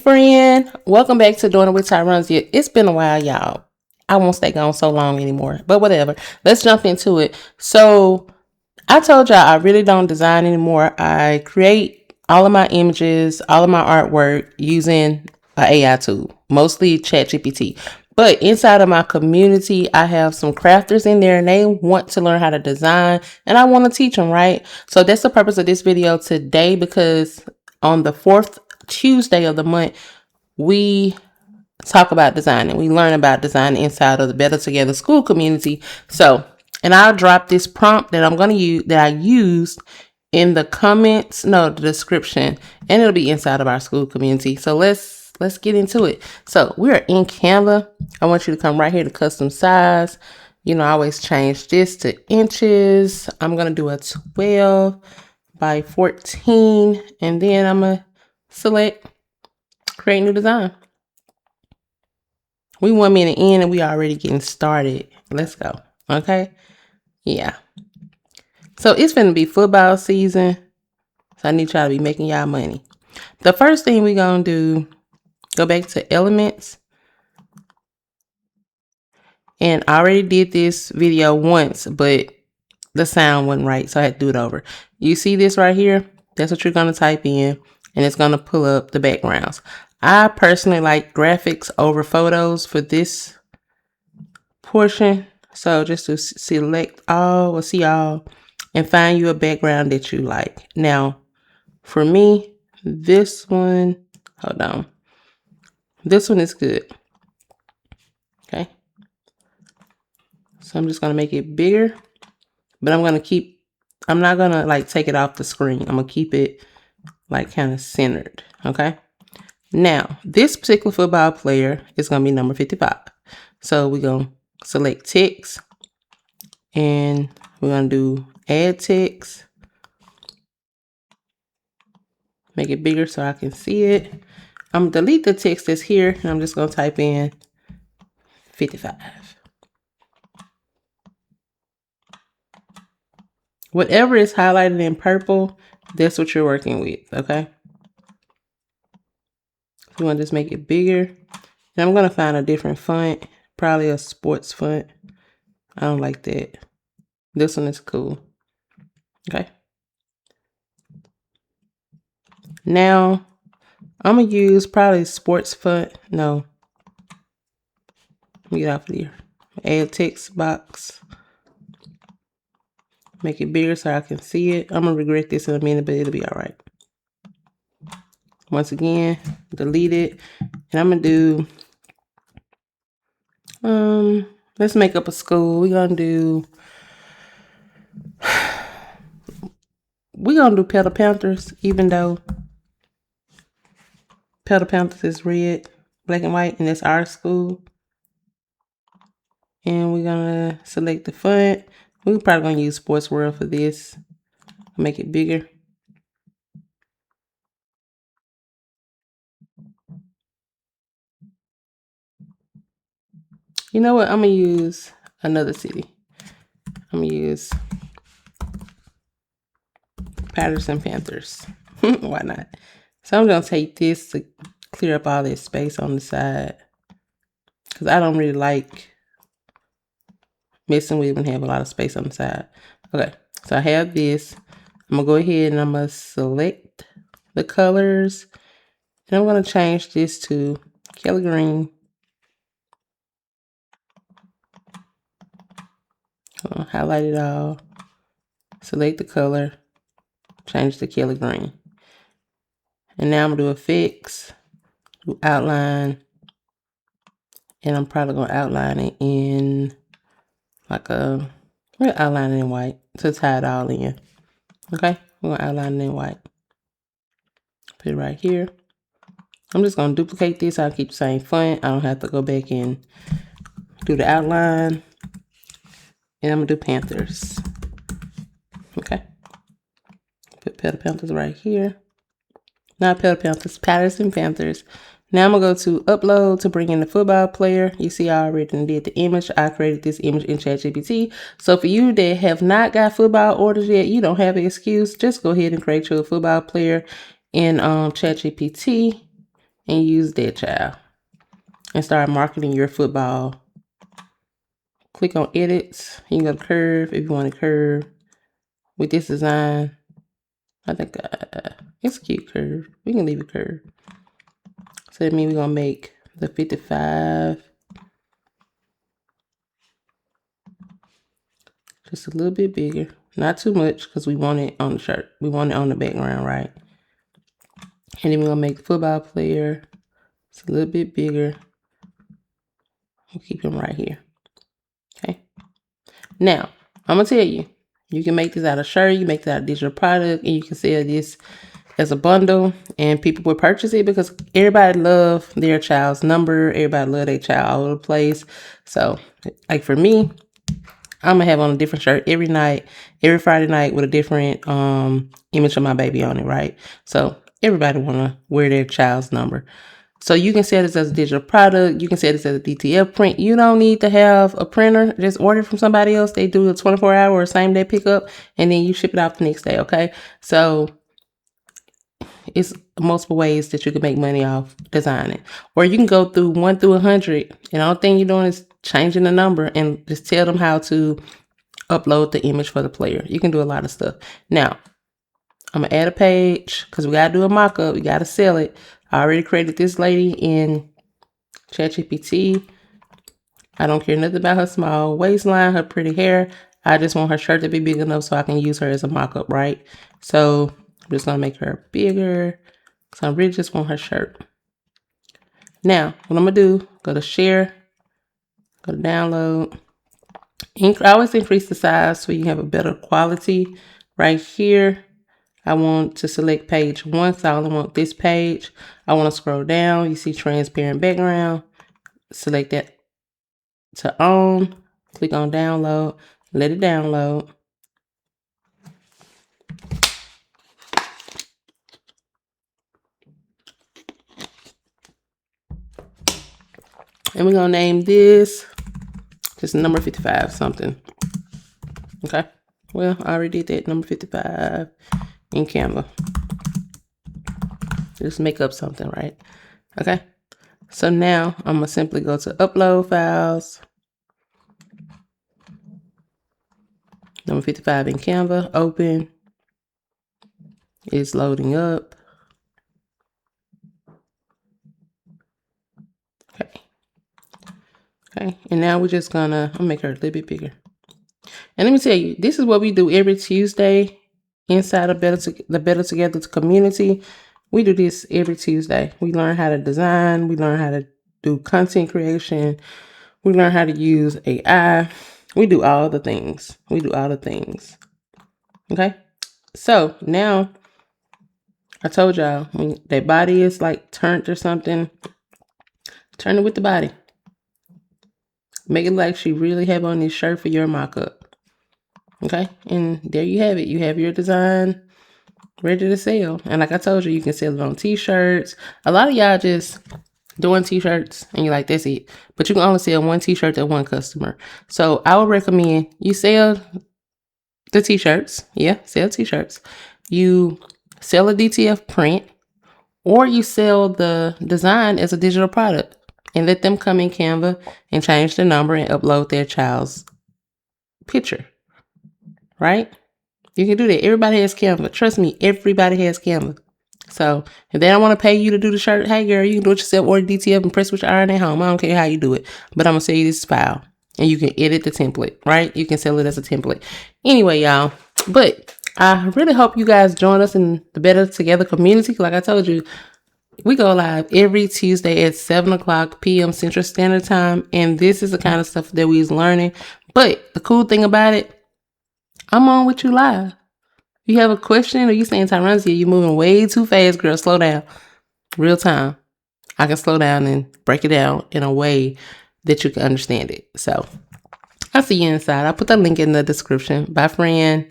Friend, welcome back to Doing It with Tyron's. It's been a while, y'all. I won't stay gone so long anymore, but whatever. Let's jump into it. So, I told y'all I really don't design anymore. I create all of my images, all of my artwork using an AI tool, mostly ChatGPT. But inside of my community, I have some crafters in there and they want to learn how to design and I want to teach them, right? So that's the purpose of this video today, because on the fourth Tuesday of the month, we talk about design and we learn about design inside of the Better Together Skool Community. So, and I'll drop this prompt that I'm going to use, that I used in the comments, the description, and it'll be inside of our school community. So let's get into it. So we are in Canva. I want you to come right here to custom size. I always change this to inches. I'm going to do a 12 by 14, and then I'm going to select create new design. We 1 minute in and we already getting started. Let's go. Okay. Yeah. So it's going to be football season. So I need y'all to be making y'all money. The first thing we're going to do, go back to elements. And I already did this video once, but the sound wasn't right. So I had to do it over. You see this right here? That's what you're going to type in. And it's going to pull up the backgrounds. I personally like graphics over photos for this portion. So just to select all or see all and find you a background that you like. Now, for me, this one, hold on. This one is good. Okay. So I'm just going to make it bigger, but I'm not going to take it off the screen. I'm going to keep it kind of centered. Okay. Now, this particular football player is going to be number 55. So we're going to select text and we're going to do add text. Make it bigger so I can see it. I'm going to delete the text that's here and I'm just going to type in 55. Whatever is highlighted in purple, that's what you're working with, okay? You want to just make it bigger. And I'm going to find a different font, probably a sports font. I don't like that. This one is cool. Okay. Now, I'm going to use probably sports font. No. Let me get off of here. Add text box. Make it bigger so I can see it. I'm going to regret this in a minute, but it'll be all right. Once again, delete it. And I'm going to do, let's make up a school. We're going to do Better Panthers, even though Better Panthers is red, black and white, and that's our school. And we're going to select the font. We're probably going to use Sports World for this. Make it bigger. You know what? I'm going to use another city. I'm going to use Patterson Panthers. Why not? So I'm going to take this to clear up all this space on the side, because I don't really like messing with and have a lot of space on the side. Okay, so I have this. I'm going to go ahead and I'm going to select the colors. And I'm going to change this to Kelly Green. I'll highlight it all. Select the color. Change to Kelly Green. And now I'm going to do effects. Do outline. And I'm probably going to outline it in we'll outline it in white to tie it all in. Okay, we're going to outline it in white. Put it right here. I'm just going to duplicate this. I'll keep the same font. I don't have to go back and do the outline. And I'm going to do Panthers. Okay. Put Better Panthers right here. Not Better Panthers, Patterson Panthers. Now I'm going to go to upload to bring in the football player. You see I already did the image. I created this image in ChatGPT. So for you that have not got football orders yet, you don't have an excuse. Just go ahead and create your football player in ChatGPT. and use that, child. And start marketing your football. Click on edits. You can go to curve if you want to curve. With this design, I think it's a cute curve. We can leave it curve. So that means we're going to make the 55 just a little bit bigger. Not too much because we want it on the shirt. We want it on the background, right? And then we're going to make the football player just a little bit bigger. We'll keep him right here. Okay. Now, I'm going to tell you, you can make this out of shirt. You make this out of digital product. And you can sell this as a bundle. And people will purchase it because everybody love their child's number. Everybody love their child all over the place. So, like for me, I'm going to have on a different shirt every night, every Friday night with a different image of my baby on it, right? So everybody want to wear their child's number. So you can sell this as a digital product. You can sell this as a DTF print. You don't need to have a printer. Just order from somebody else. They do a 24-hour or same-day pickup, and then you ship it out the next day, okay? So it's multiple ways that you can make money off designing. Or you can go through 1 through 100, and all thing you're doing is changing the number and just tell them how to upload the image for the player. You can do a lot of stuff. Now, I'm going to add a page because we got to do a mock-up. We got to sell it. I already created this lady in ChatGPT. I don't care nothing about her small waistline, her pretty hair. I just want her shirt to be big enough so I can use her as a mock-up, right? So I'm just going to make her bigger. So I really just want her shirt. Now, what I'm going to do, go to share, go to download. I always increase the size so you have a better quality. Right here, I want to select page 1, so I only want this page. I want to scroll down. You see transparent background. Select that to on. Click on download. Let it download. And we're going to name this just number 55 something. Okay. Well, I already did that. Number 55 in Canva. Just make up something, right? Okay. So now I'm going to simply go to upload files. Number 55 in Canva. Open. It's loading up. Okay. Okay. And now we're just going to, I'll make her a little bit bigger. And let me tell you, this is what we do every Tuesday inside of the Better Together community. We do this every Tuesday. We learn how to design. We learn how to do content creation. We learn how to use AI. We do all the things. Okay. So now I told y'all when their body is like turned or something, turn it with the body. Make it like she really have on this shirt for your mock-up. Okay. And there you have it. You have your design ready to sell. And like I told you, you can sell it on t-shirts. A lot of y'all just doing t-shirts and you're like, that's it. But you can only sell one t-shirt to one customer. So I would recommend you sell the t-shirts. Yeah, sell t-shirts. You sell a DTF print, or you sell the design as a digital product and let them come in Canva and change the number and upload their child's picture. Right? You can do that. Everybody has Canva. Trust me, everybody has Canva. So if they don't want to pay you to do the shirt, hey girl, you can do it yourself, order DTF and press with your iron at home. I don't care how you do it. But I'm going to sell you this file. And you can edit the template, right? You can sell it as a template. Anyway, y'all. But I really hope you guys join us in the Better Together community. Like I told you, we go live every Tuesday at 7:00 p.m. Central Standard Time. And this is the kind of stuff that we're learning. But the cool thing about it, I'm on with you live. If you have a question or you saying, Tyronsia, you're moving way too fast, girl, slow down. Real time. I can slow down and break it down in a way that you can understand it. So I'll see you inside. I'll put the link in the description. Bye, friend.